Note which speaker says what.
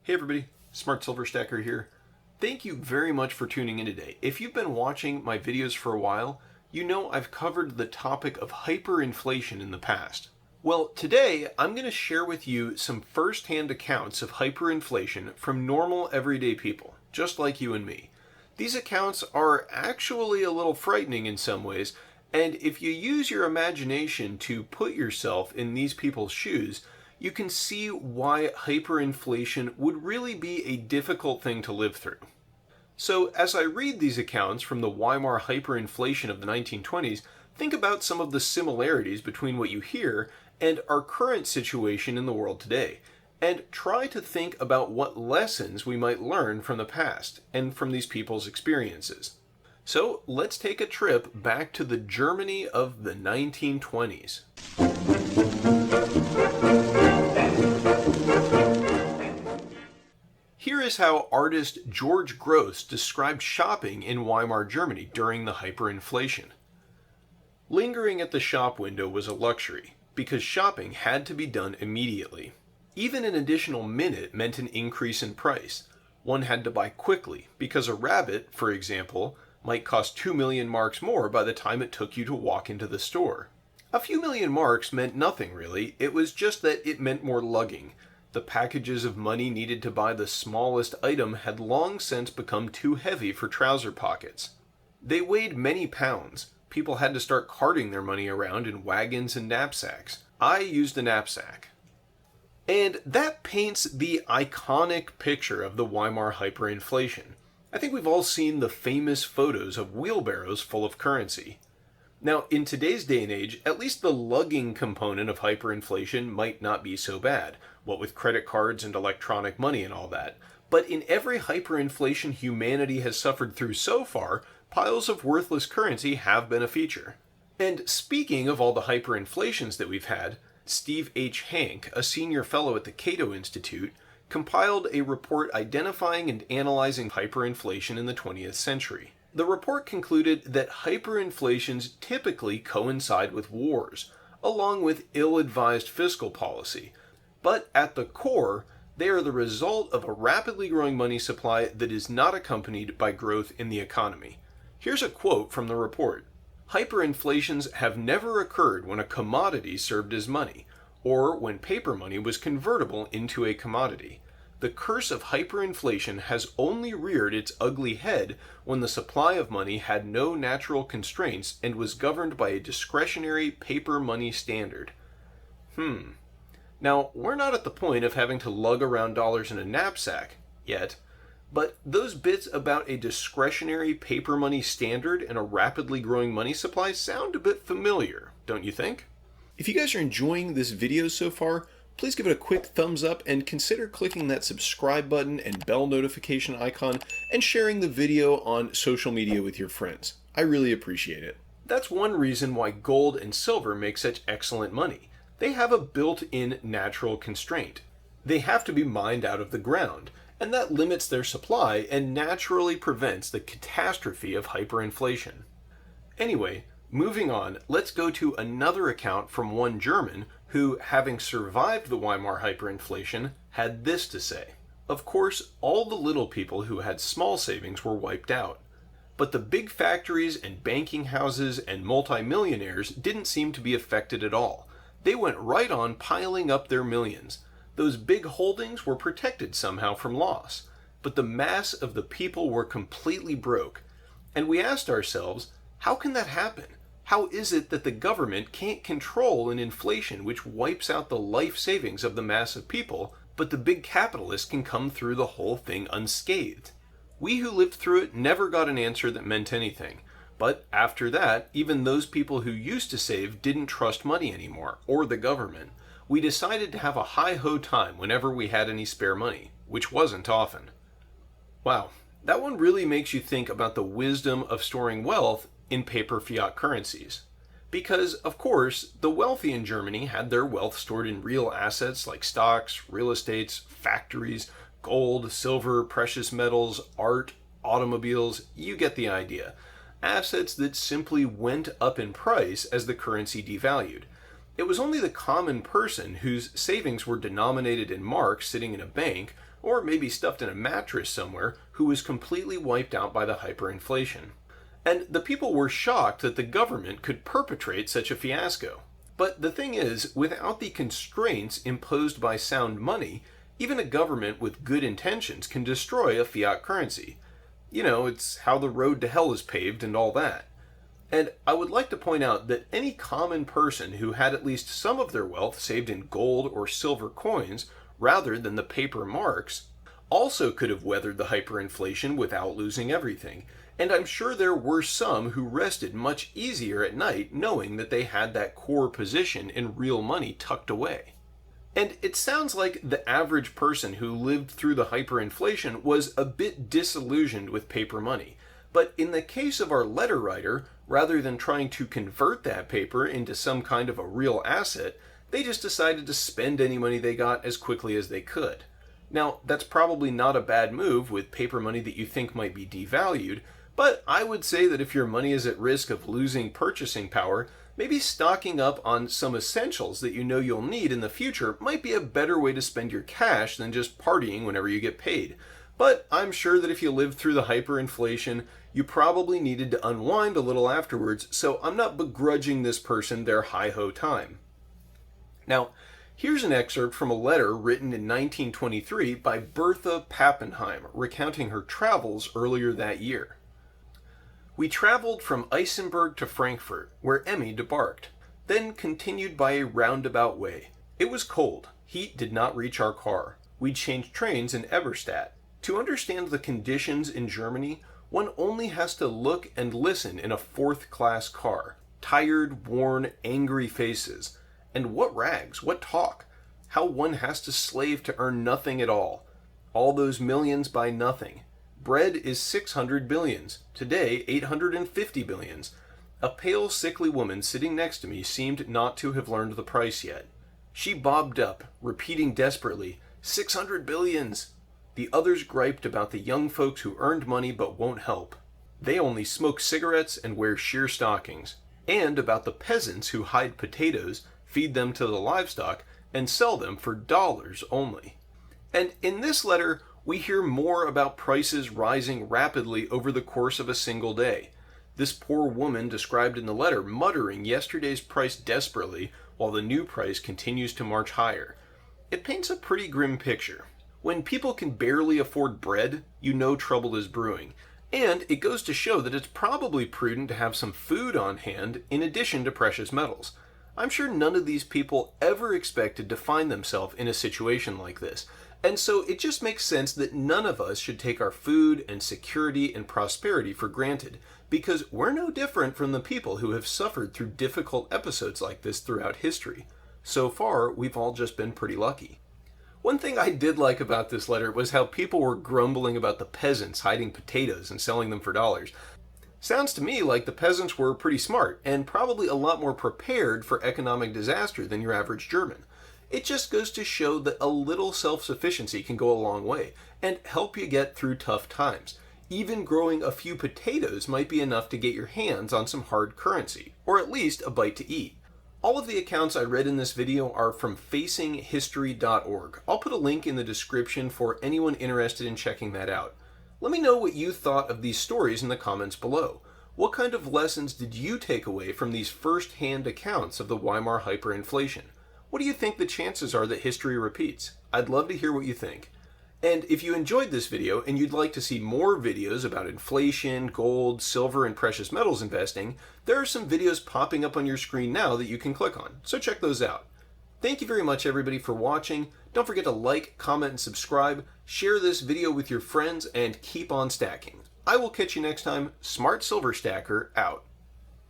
Speaker 1: Hey everybody, Smart Silver Stacker here. Thank you very much for tuning in today. If you've been watching my videos for a while, you know I've covered the topic of hyperinflation in the past. Well, today I'm going to share with you some first-hand accounts of hyperinflation from normal everyday people, just like you and me. These accounts are actually a little frightening in some ways, and if you use your imagination to put yourself in these people's shoes, you can see why hyperinflation would really be a difficult thing to live through. So as I read these accounts from the Weimar Hyperinflation of the 1920s, think about some of the similarities between what you hear and our current situation in the world today, and try to think about what lessons we might learn from the past and from these people's experiences. So let's take a trip back to the Germany of the 1920s. Here is how artist George Gross described shopping in Weimar Germany during the hyperinflation. Lingering at the shop window was a luxury, because shopping had to be done immediately. Even an additional minute meant an increase in price. One had to buy quickly, because a rabbit, for example, might cost 2 million marks more by the time it took you to walk into the store. A few million marks meant nothing really, it was just that it meant more lugging. The packages of money needed to buy the smallest item had long since become too heavy for trouser pockets. They weighed many pounds. People had to start carting their money around in wagons and knapsacks. I used a knapsack. And that paints the iconic picture of the Weimar hyperinflation. I think we've all seen the famous photos of wheelbarrows full of currency. Now, in today's day and age, at least the lugging component of hyperinflation might not be so bad, what with credit cards and electronic money and all that. But in every hyperinflation humanity has suffered through so far, piles of worthless currency have been a feature. And speaking of all the hyperinflations that we've had, Steve H. Hank, a senior fellow at the Cato Institute, compiled a report identifying and analyzing hyperinflation in the 20th century. The report concluded that hyperinflations typically coincide with wars, along with ill-advised fiscal policy, but at the core, they are the result of a rapidly growing money supply that is not accompanied by growth in the economy. Here's a quote from the report. Hyperinflations have never occurred when a commodity served as money, or when paper money was convertible into a commodity. The curse of hyperinflation has only reared its ugly head when the supply of money had no natural constraints and was governed by a discretionary paper money standard. Now, we're not at the point of having to lug around dollars in a knapsack yet, but those bits about a discretionary paper money standard and a rapidly growing money supply sound a bit familiar, don't you think? If you guys are enjoying this video so far, please give it a quick thumbs up and consider clicking that subscribe button and bell notification icon and sharing the video on social media with your friends. I really appreciate it. That's one reason why gold and silver make such excellent money. They have a built-in natural constraint. They have to be mined out of the ground, and that limits their supply and naturally prevents the catastrophe of hyperinflation. Anyway, moving on, let's go to another account from one German who, having survived the Weimar hyperinflation, had this to say. Of course, all the little people who had small savings were wiped out. But the big factories and banking houses and multimillionaires didn't seem to be affected at all. They went right on piling up their millions. Those big holdings were protected somehow from loss. But the mass of the people were completely broke. And we asked ourselves, how can that happen? How is it that the government can't control an inflation which wipes out the life savings of the mass of people, but the big capitalists can come through the whole thing unscathed? We who lived through it never got an answer that meant anything. But after that, even those people who used to save didn't trust money anymore, or the government. We decided to have a hi-ho time whenever we had any spare money, which wasn't often. Wow, that one really makes you think about the wisdom of storing wealth in paper fiat currencies. Because, of course, the wealthy in Germany had their wealth stored in real assets like stocks, real estates, factories, gold, silver, precious metals, art, automobiles, you get the idea. Assets that simply went up in price as the currency devalued. It was only the common person whose savings were denominated in marks sitting in a bank, or maybe stuffed in a mattress somewhere, who was completely wiped out by the hyperinflation. And the people were shocked that the government could perpetrate such a fiasco. But the thing is, without the constraints imposed by sound money, even a government with good intentions can destroy a fiat currency. You know, it's how the road to hell is paved and all that. And I would like to point out that any common person who had at least some of their wealth saved in gold or silver coins, rather than the paper marks, also could have weathered the hyperinflation without losing everything. And I'm sure there were some who rested much easier at night knowing that they had that core position in real money tucked away. And it sounds like the average person who lived through the hyperinflation was a bit disillusioned with paper money. But in the case of our letter writer, rather than trying to convert that paper into some kind of a real asset, they just decided to spend any money they got as quickly as they could. Now, that's probably not a bad move with paper money that you think might be devalued, but I would say that if your money is at risk of losing purchasing power, maybe stocking up on some essentials that you know you'll need in the future might be a better way to spend your cash than just partying whenever you get paid. But I'm sure that if you lived through the hyperinflation, you probably needed to unwind a little afterwards, so I'm not begrudging this person their hi-ho time. Now, here's an excerpt from a letter written in 1923 by Bertha Pappenheim, recounting her travels earlier that year. We traveled from Eisenberg to Frankfurt, where Emmy debarked, then continued by a roundabout way. It was cold. Heat did not reach our car. We changed trains in Eberstadt. To understand the conditions in Germany, one only has to look and listen in a fourth-class car. Tired, worn, angry faces. And what rags, what talk. How one has to slave to earn nothing at all. All those millions by nothing. Bread is 600 billions. Today, 850 billions. A pale, sickly woman sitting next to me seemed not to have learned the price yet. She bobbed up, repeating desperately, 600 billions. The others griped about the young folks who earned money but won't help. They only smoke cigarettes and wear sheer stockings. And about the peasants who hide potatoes, feed them to the livestock, and sell them for dollars only. And in this letter, we hear more about prices rising rapidly over the course of a single day. This poor woman described in the letter muttering yesterday's price desperately while the new price continues to march higher. It paints a pretty grim picture. When people can barely afford bread, you know trouble is brewing. And it goes to show that it's probably prudent to have some food on hand in addition to precious metals. I'm sure none of these people ever expected to find themselves in a situation like this. And so it just makes sense that none of us should take our food and security and prosperity for granted, because we're no different from the people who have suffered through difficult episodes like this throughout history. So far, we've all just been pretty lucky. One thing I did like about this letter was how people were grumbling about the peasants hiding potatoes and selling them for dollars. Sounds to me like the peasants were pretty smart and probably a lot more prepared for economic disaster than your average German. It just goes to show that a little self-sufficiency can go a long way and help you get through tough times. Even growing a few potatoes might be enough to get your hands on some hard currency, or at least a bite to eat. All of the accounts I read in this video are from facinghistory.org. I'll put a link in the description for anyone interested in checking that out. Let me know what you thought of these stories in the comments below. What kind of lessons did you take away from these first-hand accounts of the Weimar hyperinflation? What do you think the chances are that history repeats? I'd love to hear what you think. And if you enjoyed this video and you'd like to see more videos about inflation, gold, silver, and precious metals investing, there are some videos popping up on your screen now that you can click on, so check those out. Thank you very much everybody for watching. Don't forget to like, comment, and subscribe, share this video with your friends, and keep on stacking. I will catch you next time. Smart Silver Stacker out.